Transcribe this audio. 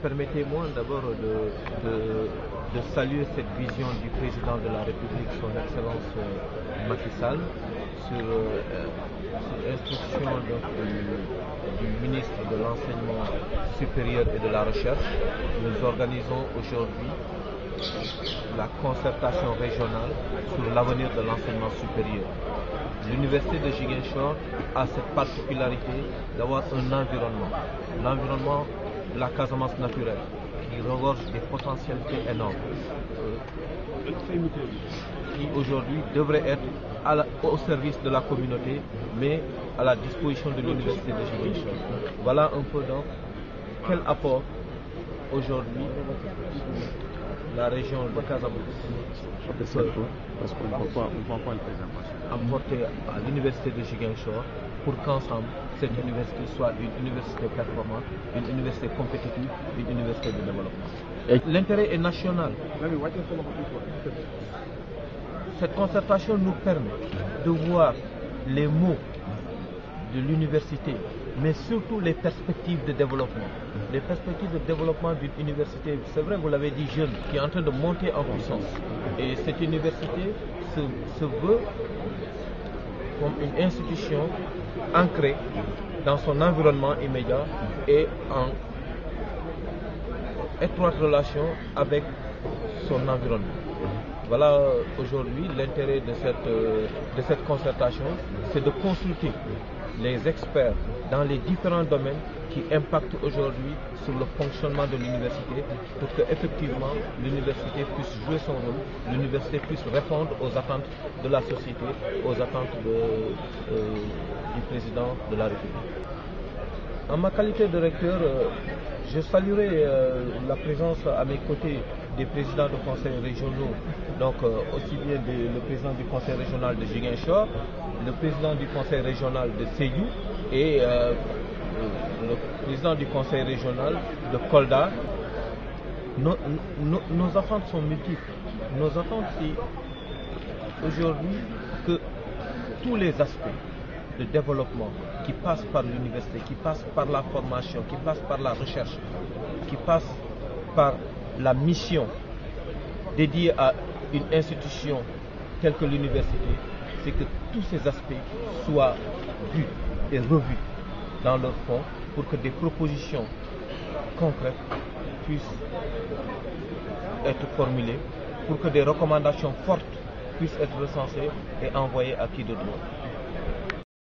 permettez-moi d'abord de saluer cette vision du président de la République, son Excellence Macky Sall, sur instruction du ministre de l'Enseignement supérieur et de la Recherche. Nous organisons aujourd'hui la concertation régionale sur l'avenir de l'enseignement supérieur. L'université de Ziguinchor a cette particularité d'avoir un environnement, l'environnement de la Casamance naturelle, qui regorge des potentialités énormes, qui aujourd'hui devrait être au service de la communauté, mais à la disposition de l'université de Ziguinchor. Voilà un peu donc quel apport aujourd'hui la région de Casamance parce qu'on ne voit pas le président apporter à l'université de Ziguinchor pour qu'ensemble cette université soit une université performante, une université compétitive, une université de développement. L'intérêt est national. Cette concertation nous permet de voir les mots de l'université, mais surtout les perspectives de développement. Les perspectives de développement d'une université, c'est vrai, vous l'avez dit, jeune, qui est en train de monter en puissance. Et cette université se veut comme une institution ancrée dans son environnement immédiat et en étroite relation avec son environnement. Voilà aujourd'hui l'intérêt de cette concertation, c'est de consulter les experts dans les différents domaines qui impactent aujourd'hui sur le fonctionnement de l'université pour qu'effectivement l'université puisse jouer son rôle, l'université puisse répondre aux attentes de la société, aux attentes du président de la République. En ma qualité de recteur, je saluerai la présence à mes côtés des présidents de conseils régionaux, donc aussi bien le président du conseil régional de Ziguinchor, le président du conseil régional de Sédhiou et le président du conseil régional de Kolda. Nos attentes sont multiples. Nos attentes, c'est aujourd'hui que tous les aspects de développement qui passent par l'université, qui passent par la formation, qui passent par la recherche, qui passent par la mission dédiée à une institution telle que l'université, c'est que tous ces aspects soient vus et revus dans leur fond pour que des propositions concrètes puissent être formulées, pour que des recommandations fortes puissent être recensées et envoyées à qui de droit.